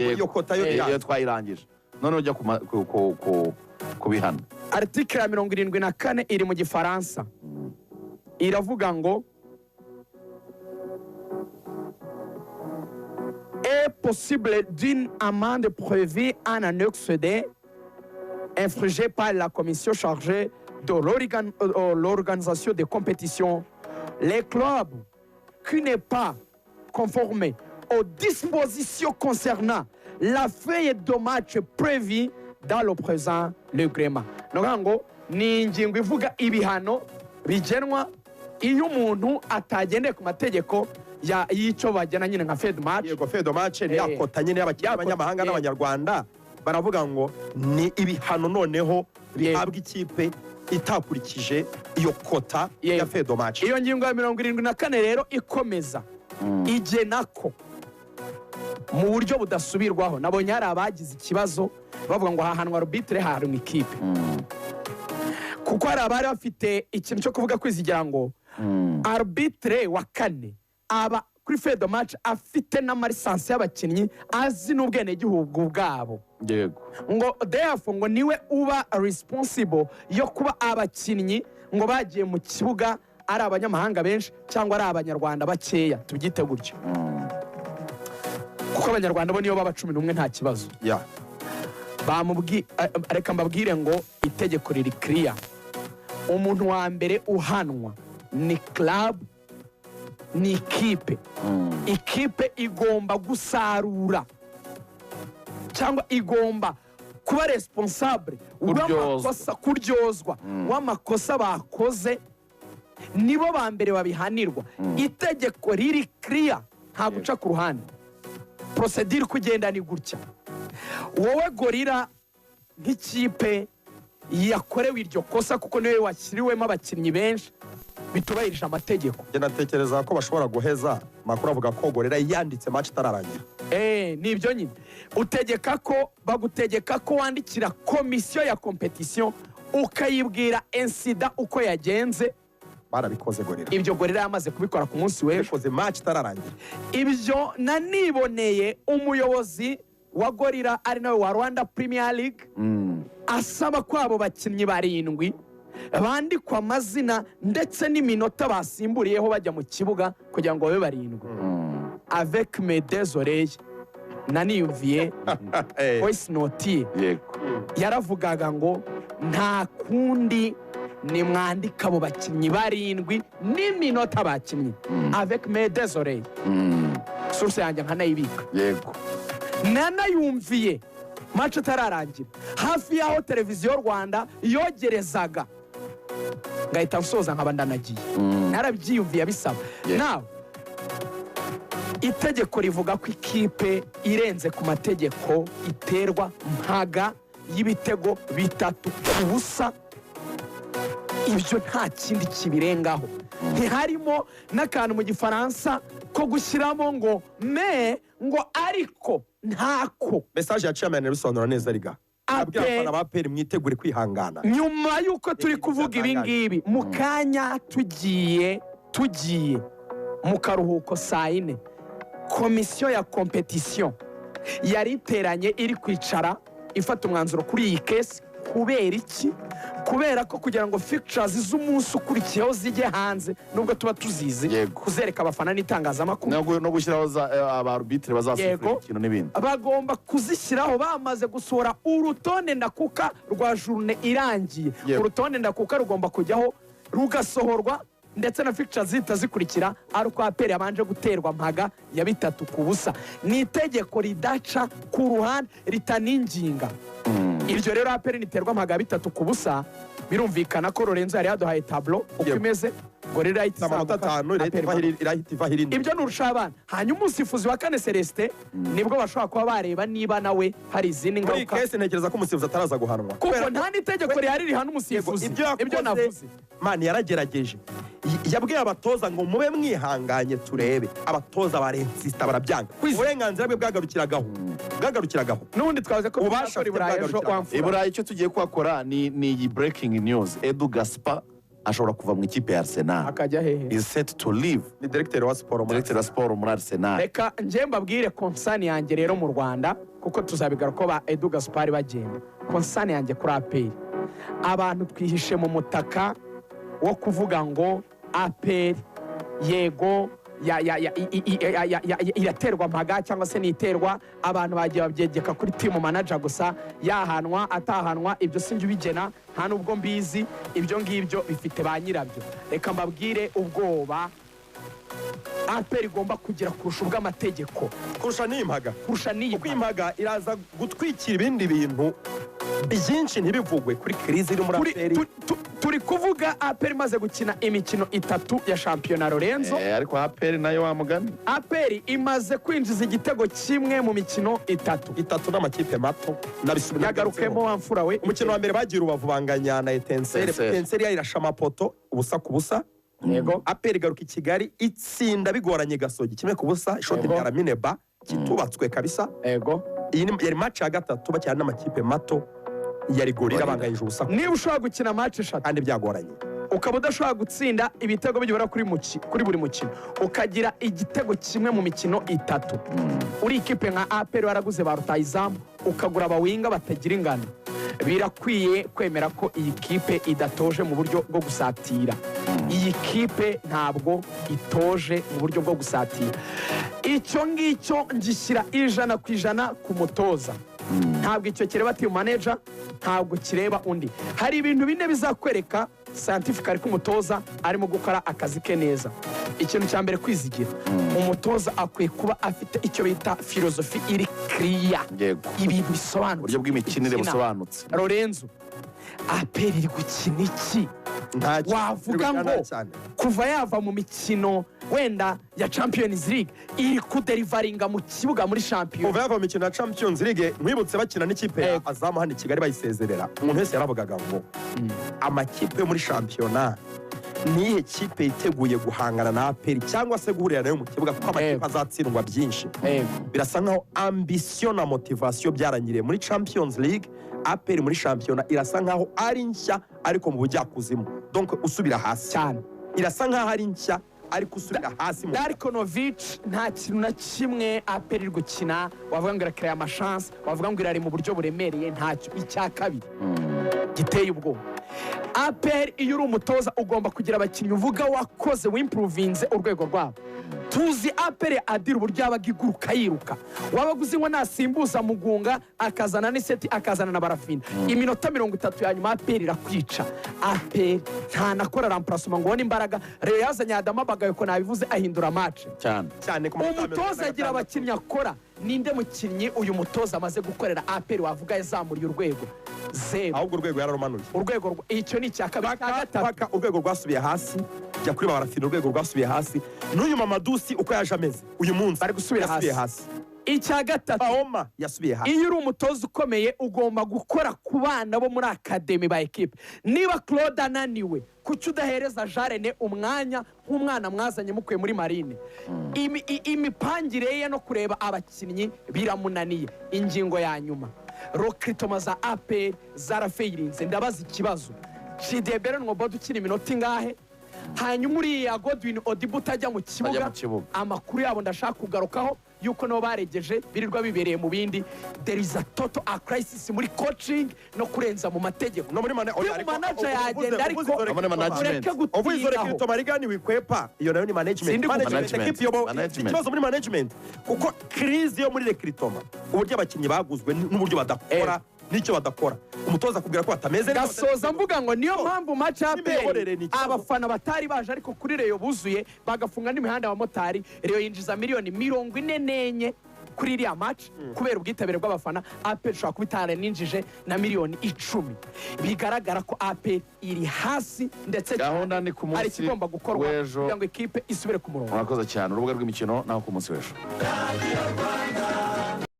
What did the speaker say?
iyo kota yo twayirangije none ujya kubihana. Article ya 74 iri mu Gifaransa iravuga ngo est possible d'une amende prévue en annexe D infligée par la commission chargée de l'organisation des compétitions. Les clubs qui n'est pas conformés aux dispositions concernant la feuille de match prévue dans le présent règlement. Ngo ni ingingo ivuga ibihano bigenwa iyo umuntu atagendeye ku mategeko y'icyo bagena nyine nka fed match. Yego fed match ni yakota nyine y'abakinnyi b'abanyamahanga n'abanyarwanda baravuga ngo ni ibihano noneho bihabwa ikipe itakurikije iyo kota ya fed match. Iyo ngingo ya 74 rero ikomeza igenako mu buryo budasubirwaho. Nabonye hari abagize ikibazo bavuga ngo hahanwa arbitre hahanwa ikipe kuko hari abari bafite ikintu cyo kuvuga kwizigira ngo arbitre wa kane aba kuri fed match afite n'amarisansi y'abakinnyi azi n'ubwenegihugu bwabo. Yego ngo therefore ngo niwe uba responsible yo kuba abakinnyi ngo bagiye mu kibuga ari abanyamahanga benshi cyangwa ari abanyarwanda bakeya tubyite gutyo kuko abanyarwanda bo niyo baba 11 nta kibazo. Reka mbabwire ngo itegeko riri clear. Umuntu wa mbere uhanwa ni club ni ikipe. Ikipe igomba gusarura cyangwa igomba kuba responsable w'amakosa kuryozwa w'amakosa bakoze nibo ba mbere babihanirwa. Itegeko riri clear nta guca ku ruhande. Procedure kugenda ni gutya. Wowe gorira nk'ikipe yakorewe iryo kosa kuko niwe washyiriwemo abakinnyi benshi bitubahirije amategeko. Natekereza ko bashobora guheza makuru avuga ko gorira yanditse match itararangira. Nibyo nyine bagutegeka ko wandikira komisiyo ya competition ukayibwira incident uko yagenze. Barabikoze gorira. Ibyo gorira yamaze kubikora ku munsi w'ejo. Bikoze match itararangira. Ibyo naniboneye umuyobozi wa gorira ari nawe wa Rwanda Premier League asaba ko abo bakinnyi barindwi bandikwa amazina ndetse n'iminota basimburiyeho bajya mu kibuga kugira ngo babe barindwi. Avec mes deux oreilles naniyumviye voice note yaravugaga ngo nta kundi ni mwandika abo bakinnyi barindwi n'iminota bakinnyi. Avec mes deux oreilles source yanjye nkanayibika. Yego nanayumviye match itararangira hafi yaho televiziyo Rwanda yogerezaga ngahita nsoza nkaba ndanagiye narabyiyumviye bisaba. Now itegeko rivuga ko ikipe irenze ku mategeko iterwa mpaga y'ibitego 3-0. Ibyo nta kindi kibirengaho. Ntiharimo n'akantu mu Gifaransa ko gushyiramo ngo ngo ariko ntako. Message ya chairman bisobanura neza riga. Abwira abaperi mwitegure kwihangana. Nyuma yuko turi kuvuga ibi ngibi mu kanya tugiye mu karuhuko saa 4 komisiyo ya competition yari iteranye iri kwicara ifata umwanzuro kuri iyi case. Kubera iki? Kubera ko kugira ngo fixtures z'umunsi ukurikiyeho zijye hanze nubwo tuba tuzizi kuzereka abafana n'itangazamakuru no gushyiraho aba arbitre bazasifura ikintu n'ibindi bagomba kuzishyiraho bamaze gusohora urutonde ndakuka rwa journée irangiye. Urutonde ndakuka rugomba kujyaho rugasohorwa ndetse na fixtures zitazikurikira ari uko aperi yabanje guterwa mpaga ya 3-0. Ni itegeko ridaca ku ruhande ritaninginga. Iryo rero aperi niterwa mpaga 3-0 birumvikana ko Lorenzo yari yaduhaye tableau uko imeze ngo rero ibyo nurusha abana. Hanyuma umusifuzi wa kane Celestin nibwo bashobora kuba bareba niba nawe hari izindi ngaruka. Muri case ntekereza ko umusifuzi ataraza guhanwa kuko nta n'itegeko rihari rihana umusifuzi. Ibyo navuze man yaragerageje yabwiye abatoza ngo mube mwihanganye turebe. Abatoza barensista barabyanga. Uburenganzira bwe bwagarukiragaho n'ubundi twavuze ko ubashora Iburayi icyo tugiye kwakora ni breaking news. Edu Gaspar ashobora kuva mu ikipe ya Arsenal. akajya hehe? Is set to leave. ni directeur wa siporo muri Director wa siporo muri Arsenal. reka njye mbabwire konsani yanjye rero mu Rwanda kuko tuzabigaruka ko ba Edu Gaspard bagenda. Konsani yanjye kuri APR, abantu twihishe mu mutaka wo kuvuga ngo APR yego iraterwa Mpaga cyangwa se niterwa, abantu bagiye babyegeka kuri team manager gusa, yahanwa atahanwa ibyo sinjye ubigena, nta nubwo mbizi, ibyo ngibyo bifite ba nyirabyo. Reka mbabwire ubwoba APR igomba kugira kurusha ubw'amategeko, kurusha n'impaga, kurusha kuko impaga iraza gutwikira ibindi bintu byinshi ntibivugwe kuri krizi iri muri APR. Turi kuvuga APR imaze gukina imikino 3 ya shampiyona Lorenzo. Ariko APR nayo wamugani. APR imaze kwinjiza igitego kimwe mu mikino 3 n'amakipe mato nabisubira yagarukemo wamfura we. Umukino wa mbere bagira ubavu banganya na Itewe irasha amapoto ubusa ku busa. Yego. APR igaruka i Kigali itsinda bigoranye Gasogi 1-0, ishoti rya Mineba kitubatswe kabisa. Yego. Iyi yari match ya gatatu bakina n'amakipe mato yari gorira banganyije ubusa. Niba ushobora gukina match 3 kandi byagoranye, ukaba udashobora gutsinda ibitego bigera kuri buri mukino, ukagira igitego kimwe mu mikino 3, uri ikipe nka APR waraguze ba rutayizamu, ukagura abawinga batagira ingano, birakwiye kwemera ko iyi kipe idatoje mu buryo bwo gusatira. Iyi kipe ntabwo itoje mu buryo bwo gusatira. Icyo ngicyo ngishyira 100% ku mutoza. Ntabwo icyo kireba team manager, ntabwo kireba undi. Hari ibintu bine bizakwereka scientifically ko umutoza arimo gukora akazi ke neza. Ikintu cya mbere, kwizigira. Umutoza akwiye kuba afite icyo bita filozofi iri clear, ibintu bisobanutse, uburyo bw'imikinire busobanutse. Lorenzo, APR iri gukina iki? Wavuga ngo kuva yava mu mikino wenda ya Champions League iri kuderivaringa mu kibuga muri champion. Kuva yava mu mikino ya Champions League, mwibutse bakina n'ikipe ya Azamu hano i Kigali bayisezerera, umuntu wese yaravugaga ngo amakipe yo muri shampiyona nihe kipe iteguye guhangana na APR cyangwa se guhurira nayo mu kibuga, kuko amakipe azatsindwa byinshi. Birasa nkaho ambition na motivation byarangiriye muri Champions League. APR muri shampiyona irasa nkaho ari nshya ariko mu bujyakuzimu, donc usubira hasi cyane. Irasa nkaho ari nshya ariko usubira hasi mu Darkonovic. Nta kintu na kimwe APR iri gukina wavuga ngo irakira amashance, wavuga ngo irari mu buryo buremereye, ntacyo. Icya kabiri giteye ubwoba, APR iyo uri umutoza ugomba kugira abakinnyi uvuga wakoze wimprovinze urwego rwabo. Tuzi APR adira uburyo yabaga iguruka yiruka, wabaga uzi ngo nasimbuza Mugunga akazana n'iseti akazana na Barafina, iminota 30 ya nyuma APR irakwica. APR nta nakora remplacement ngo ubone imbaraga. Rero yazanye Adama Bagayo ko nabivuze ahindura match cyane. Umutoza agira abakinnyi akora. Ninde mukinnyi uyu mutoza amaze gukorera APR wavuga yazamuriye urwego? Zero. ahubwo urwego yararumanuye. Urwego icyo ni icya kabiri. Paka urwego rwasubiye hasi, jya kuri Barafina urwego rwasubiye hasi. N'uyu Mamadusi uko yaje ameze uyu munsi bari gusubira hasi. Icya gatatu, Paoma yasubiye hasi. iyo uri umutoza ukomeye ugomba gukora ku bana bo muri akademi ba ekipe. Niba Claude ananiwe, kuki udahereza Jarene umwanya nk'umwana mwazanye mukuye muri Marine? Imipangire ye no kureba abakinnyi biramunaniye. Ingingo ya nyuma, recruitment za APR zarafeirinze. Ndabaza ikibazo, Chidebere Nwobodo ukina iminota ingahe? Hanyuma uriya Godwin Odibo utajya mu kibuga. Amakuru yabo ndashaka kugarukaho yuko no baregeje birirwa bibereye mu bindi. There is a total crisis muri coaching no kurenza mu mategeko. No muri manager yagenda ariko ureke gutira aho Marigani wikwepa iyo nayo ni management. Ikibazo muri management kuko crise yo muri recruitment, uburyo abakinnyi baguzwe n'uburyo badakora nicyo badakora. Umutoza kubwira ko batameze neza. Gasoza mvuga ngo niyo mpamvu match APR abafana batari baje, ariko kuri Reyo buzuye bagafunga n'imihanda abamotari. Reyo yinjiza miliyoni 44 kuri iriya match kubera ubwitabire bw'abafana. APR ishobora kuba itaranijije na miliyoni 10. Bigaragara ko APR iri hasi, ndetse gahunda ni ku munsi ari kigomba gukorwa kugira ngo ikipe isubire ku murongo. Murakoze cyane. Urubuga rw'imikino naho ku munsi w'ejo.